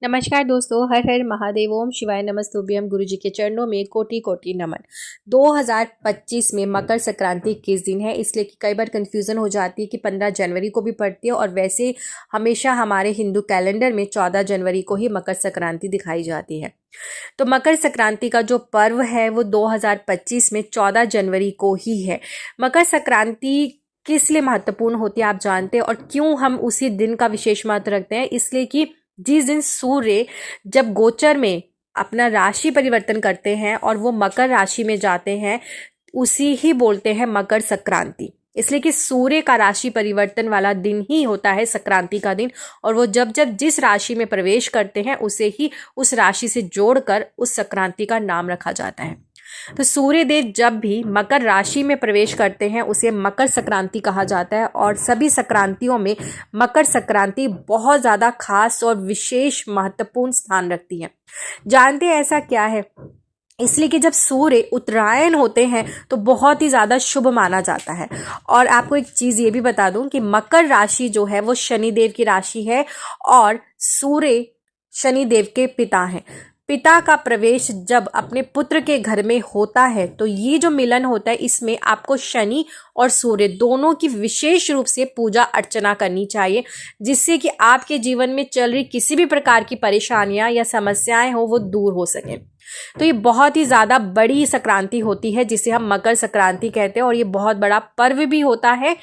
नमस्कार दोस्तों, हर हर महादेव, ओम शिवाय नमस्तुभ्यम। गुरु जी के चरणों में कोटि कोटि नमन। 2025 में मकर संक्रांति किस दिन है, इसलिए कि कई बार कंफ्यूजन हो जाती है कि 15 जनवरी को भी पड़ती है और वैसे हमेशा हमारे हिंदू कैलेंडर में 14 जनवरी को ही मकर संक्रांति दिखाई जाती है। तो मकर संक्रांति का जो पर्व है वो 2025 में 14 जनवरी को ही है। मकर संक्रांति किस लिए महत्वपूर्ण होती है आप जानते हैं, और क्यों हम उसी दिन का विशेष महत्व रखते हैं? इसलिए कि जिस दिन सूर्य जब गोचर में अपना राशि परिवर्तन करते हैं और वो मकर राशि में जाते हैं, उसी ही बोलते हैं मकर संक्रांति। इसलिए कि सूर्य का राशि परिवर्तन वाला दिन ही होता है संक्रांति का दिन, और वो जब जब जिस राशि में प्रवेश करते हैं उसे ही उस राशि से जोड़कर उस संक्रांति का नाम रखा जाता है। तो सूर्य देव जब भी मकर राशि में प्रवेश करते हैं उसे मकर संक्रांति कहा जाता है, और सभी संक्रांतियों में मकर संक्रांति बहुत ज़्यादा खास और विशेष महत्वपूर्ण स्थान रखती है। जानते हैं ऐसा क्या है? इसलिए कि जब सूर्य उत्तरायण होते हैं तो बहुत ही ज़्यादा शुभ माना जाता है। और आपको एक चीज़ ये भी बता दूं कि मकर राशि जो है वो शनिदेव की राशि है, और सूर्य शनिदेव के पिता हैं। पिता का प्रवेश जब अपने पुत्र के घर में होता है तो ये जो मिलन होता है, इसमें आपको शनि और सूर्य दोनों की विशेष रूप से पूजा अर्चना करनी चाहिए, जिससे कि आपके जीवन में चल रही किसी भी प्रकार की परेशानियां या समस्याएं हो वो दूर हो सकें। तो ये बहुत ही ज़्यादा बड़ी संक्रांति होती है जिसे हम मकर संक्रांति कहते हैं, और ये बहुत बड़ा पर्व भी होता है।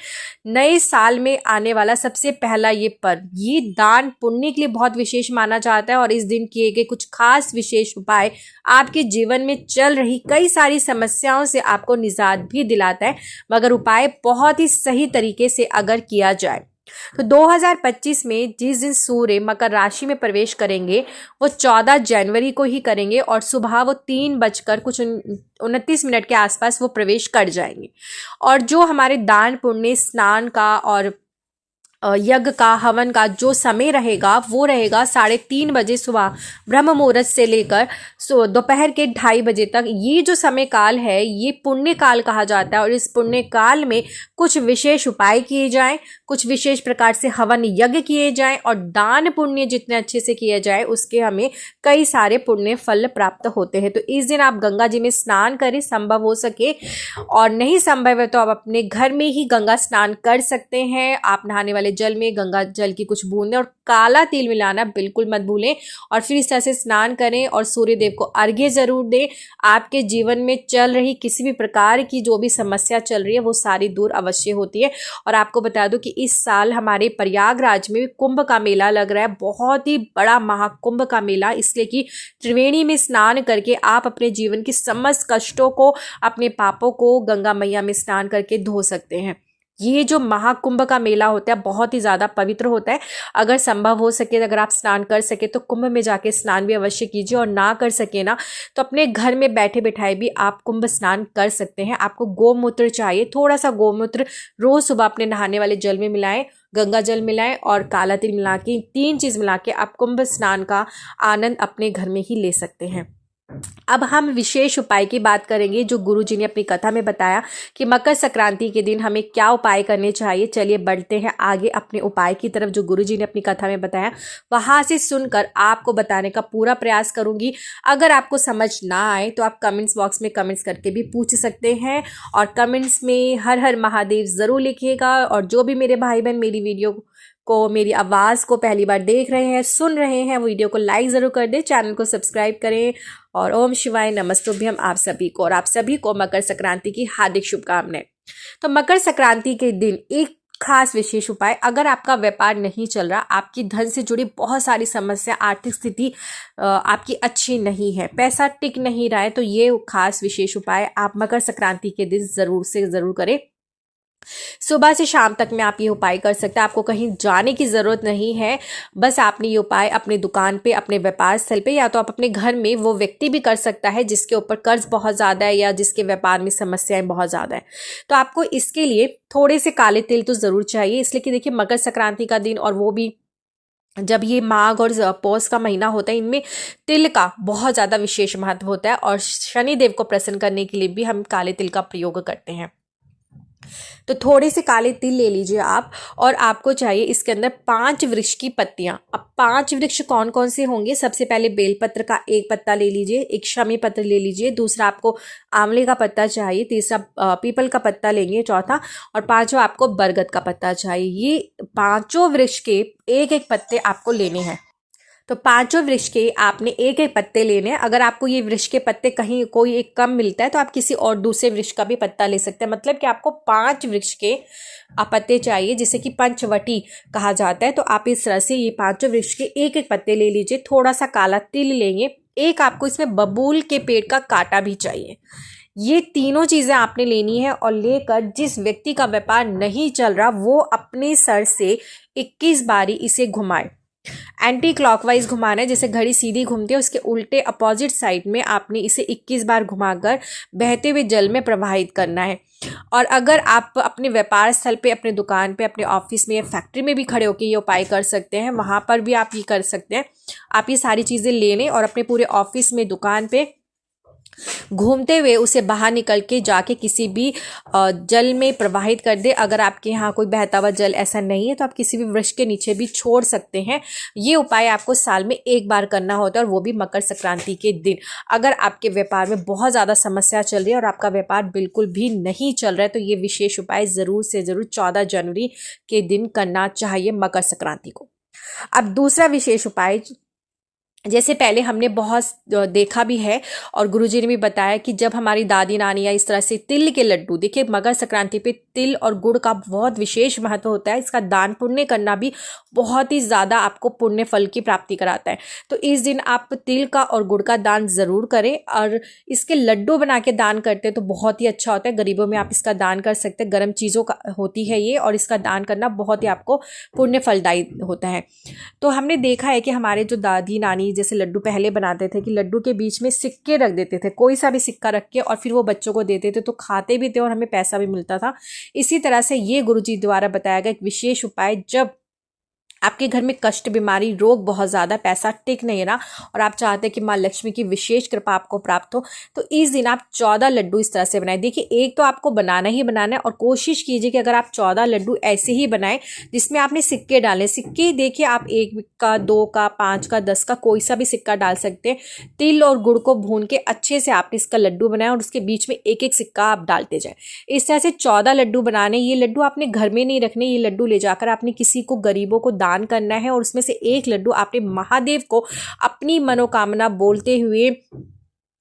नए साल में आने वाला सबसे पहला ये पर्व, ये दान पुण्य के लिए बहुत विशेष माना जाता है, और इस दिन किए गए कुछ खास विशेष उपाय आपके जीवन में चल रही कई सारी समस्याओं से आपको निजात भी दिलाता है, मगर उपाय बहुत ही सही तरीके से अगर किया जाए। तो 2025 में जिस दिन सूर्य मकर राशि में प्रवेश करेंगे वो 14 जनवरी को ही करेंगे, और सुबह वो 3:29 के आसपास वो प्रवेश कर जाएंगे। और जो हमारे दान पुण्य स्नान का और यज्ञ का हवन का जो समय रहेगा वो रहेगा 3:30 बजे सुबह ब्रह्म मुहूर्त से लेकर दोपहर के 2:30 बजे तक। ये जो समय काल है ये पुण्य काल कहा जाता है, और इस पुण्य काल में कुछ विशेष उपाय किए जाएं, कुछ विशेष प्रकार से हवन यज्ञ किए जाएं, और दान पुण्य जितने अच्छे से किया जाए उसके हमें कई सारे पुण्य फल प्राप्त होते हैं। तो इस दिन आप गंगा जी में स्नान करें, संभव हो सके, और नहीं संभव है तो आप अपने घर में ही गंगा स्नान कर सकते हैं। आप नहाने वाले जल में गंगा जल की कुछ बूंदें और काला तिल मिलाना बिल्कुल मत भूलें, और फिर इस तरह से स्नान करें और सूर्य देव को अर्घ्य जरूर दें। आपके जीवन में चल रही किसी भी प्रकार की जो भी समस्या चल रही है वो सारी दूर अवश्य होती है। और आपको बता दूं कि इस साल हमारे प्रयागराज में कुंभ का मेला लग रहा है, बहुत ही बड़ा महाकुंभ का मेला, इसलिए कि त्रिवेणी में स्नान करके आप अपने जीवन की समस्त कष्टों को, अपने पापों को गंगा मैया में स्नान करके धो सकते हैं। ये जो महाकुंभ का मेला होता है बहुत ही ज़्यादा पवित्र होता है। अगर संभव हो सके, अगर आप स्नान कर सके तो कुंभ में जाके स्नान भी अवश्य कीजिए, और ना कर सके ना तो अपने घर में बैठे बिठाए भी आप कुंभ स्नान कर सकते हैं। आपको गोमूत्र चाहिए, थोड़ा सा गोमूत्र रोज सुबह अपने नहाने वाले जल में मिलाएं, गंगा जल मिलाएं और काला तिल मिला के, 3 चीज़ मिला के आप कुंभ स्नान का आनंद अपने घर में ही ले सकते हैं। अब हम विशेष उपाय की बात करेंगे जो गुरुजी ने अपनी कथा में बताया कि मकर संक्रांति के दिन हमें क्या उपाय करने चाहिए। चलिए बढ़ते हैं आगे अपने उपाय की तरफ जो गुरुजी ने अपनी कथा में बताया, वहां से सुनकर आपको बताने का पूरा प्रयास करूंगी। अगर आपको समझ ना आए तो आप कमेंट्स बॉक्स में कमेंट्स करके भी पूछ सकते हैं, और कमेंट्स में हर हर महादेव जरूर लिखिएगा। और जो भी मेरे भाई बहन मेरी वीडियो को, मेरी आवाज़ को पहली बार देख रहे हैं, सुन रहे हैं, वीडियो को लाइक ज़रूर कर दें, चैनल को सब्सक्राइब करें। और ओम शिवाय नमस्तुभ्यम आप सभी को, और आप सभी को मकर संक्रांति की हार्दिक शुभकामनाएं। तो मकर संक्रांति के दिन एक खास विशेष उपाय, अगर आपका व्यापार नहीं चल रहा, आपकी धन से जुड़ी बहुत सारी समस्या, आर्थिक स्थिति आपकी अच्छी नहीं है, पैसा टिक नहीं रहा है, तो ये खास विशेष उपाय आप मकर संक्रांति के दिन ज़रूर से ज़रूर करें। सुबह से शाम तक में आप ये उपाय कर सकते हैं, आपको कहीं जाने की ज़रूरत नहीं है। बस आपने ये उपाय अपनी दुकान पे, अपने व्यापार स्थल पे, या तो आप अपने घर में, वो व्यक्ति भी कर सकता है जिसके ऊपर कर्ज बहुत ज़्यादा है या जिसके व्यापार में समस्याएं बहुत ज़्यादा है। तो आपको इसके लिए थोड़े से काले तिल तो ज़रूर चाहिए, इसलिए कि देखिए मकर संक्रांति का दिन, और वो भी जब ये माघ और पौष का महीना होता है, इनमें तिल का बहुत ज़्यादा विशेष महत्व होता है, और शनिदेव को प्रसन्न करने के लिए भी हम काले तिल का प्रयोग करते हैं। तो थोड़े से काले तिल ले लीजिए आप, और आपको चाहिए इसके अंदर 5 वृक्ष की पत्तियां। अब 5 वृक्ष कौन कौन से होंगे? सबसे पहले बेलपत्र का एक पत्ता ले लीजिए, एक शमी पत्र ले लीजिए, दूसरा आपको आंवले का पत्ता चाहिए, तीसरा पीपल का पत्ता लेंगे, चौथा, और पांचवा आपको बरगद का पत्ता चाहिए। ये पांचों वृक्ष के एक एक पत्ते आपको लेने हैं। तो पांचों वृक्ष के आपने एक एक पत्ते लेने हैं। अगर आपको ये वृक्ष के पत्ते कहीं कोई एक कम मिलता है तो आप किसी और दूसरे वृक्ष का भी पत्ता ले सकते हैं। मतलब कि आपको 5 वृक्ष के पत्ते चाहिए, जिसे कि पंचवटी कहा जाता है। तो आप इस तरह से ये 5 वृक्ष के एक एक पत्ते ले लीजिए। थोड़ा सा काला तिल लेंगे, एक आपको इसमें बबूल के पेड़ का कांटा भी चाहिए। ये तीनों चीज़ें आपने लेनी है, और लेकर जिस व्यक्ति का व्यापार नहीं चल रहा वो अपने सर से 21 बारी इसे घुमाए। एंटी क्लॉकवाइज घुमाना है, जैसे घड़ी सीधी घूमती है उसके उल्टे अपोजिट साइड में आपने इसे 21 बार घुमाकर बहते हुए जल में प्रवाहित करना है। और अगर आप अपने व्यापार स्थल पे, अपने दुकान पे, अपने ऑफिस में या फैक्ट्री में भी खड़े होकर ये उपाय कर सकते हैं, वहाँ पर भी आप ये कर सकते हैं। आप ये सारी चीज़ें ले लें और अपने पूरे ऑफिस में, दुकान पे घूमते हुए उसे बाहर निकल के जाके किसी भी जल में प्रवाहित कर दे। अगर आपके यहाँ कोई बहता हुआ जल ऐसा नहीं है तो आप किसी भी वृक्ष के नीचे भी छोड़ सकते हैं। ये उपाय आपको साल में एक बार करना होता है, और वो भी मकर संक्रांति के दिन। अगर आपके व्यापार में बहुत ज़्यादा समस्या चल रही है और आपका व्यापार बिल्कुल भी नहीं चल रहा है तो ये विशेष उपाय ज़रूर से ज़रूर 14 जनवरी के दिन करना चाहिए, मकर संक्रांति को। अब दूसरा विशेष उपाय, जैसे पहले हमने बहुत देखा भी है और गुरुजी ने भी बताया कि जब हमारी दादी नानी या इस तरह से तिल के लड्डू, देखिए मकर संक्रांति पे तिल और गुड़ का बहुत विशेष महत्व होता है। इसका दान पुण्य करना भी बहुत ही ज़्यादा आपको पुण्य फल की प्राप्ति कराता है। तो इस दिन आप तिल का और गुड़ का दान ज़रूर करें, और इसके लड्डू बना के दान करते हैं तो बहुत ही अच्छा होता है। गरीबों में आप इसका दान कर सकते हैं, गर्म चीज़ों का होती है ये, और इसका दान करना बहुत ही आपको पुण्य फलदायी होता है। तो हमने देखा है कि हमारे जो दादी नानी जैसे लड्डू पहले बनाते थे कि लड्डू के बीच में सिक्के रख देते थे, कोई सा भी सिक्का रख के, और फिर वो बच्चों को देते थे, तो खाते भी थे और हमें पैसा भी मिलता था। इसी तरह से ये गुरुजी द्वारा बताया गया एक विशेष उपाय, जब आपके घर में कष्ट, बीमारी, रोग बहुत ज़्यादा, पैसा टिक नहीं रहा और आप चाहते हैं कि माँ लक्ष्मी की विशेष कृपा आपको प्राप्त हो, तो इस दिन आप 14 लड्डू इस तरह से बनाएं। देखिए एक तो आपको बनाना ही बनाना है, और कोशिश कीजिए कि अगर आप 14 लड्डू ऐसे ही बनाएं जिसमें आपने सिक्के डालें। सिक्के देखिए आप 1 का, 2 का, 5 का, 10 का, कोई सा भी सिक्का डाल सकते हैं। तिल और गुड़ को भून के अच्छे से आपने इसका लड्डू बनाया और उसके बीच में एक एक सिक्का आप डालते जाए। इस तरह से 14 लड्डू बनाने। ये लड्डू आपने घर में नहीं रखने, ये लड्डू ले जाकर आपने किसी को, गरीबों को दान करना है, और उसमें से एक लड्डू आपने महादेव को अपनी मनोकामना बोलते हुए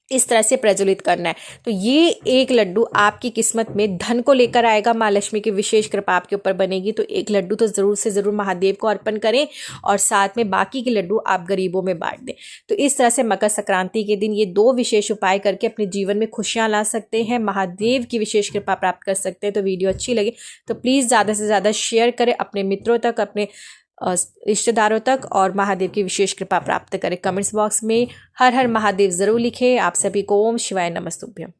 इस तरह से प्रज्वलित करना है। तो ये एक लड्डू आपकी किस्मत में धन को लेकर आएगा, माँ लक्ष्मी की विशेष कृपा आपके ऊपर बनेगी। तो एक लड्डू तो ज़रूर से ज़रूर महादेव को अर्पण करें, और साथ में बाकी के लड्डू आप गरीबों में बांट दें। तो इस तरह से मकर संक्रांति के दिन ये 2 विशेष उपाय करके अपने जीवन में खुशियाँ ला सकते हैं, महादेव की विशेष कृपा प्राप्त कर सकते हैं। तो वीडियो अच्छी लगे तो प्लीज़ ज़्यादा से ज़्यादा शेयर करें अपने मित्रों तक, अपने रिश्तेदारों तक, और महादेव की विशेष कृपा प्राप्त करें। कमेंट्स बॉक्स में हर हर महादेव जरूर लिखें। आप सभी को ओम शिवाय नमस्तुभ्यम।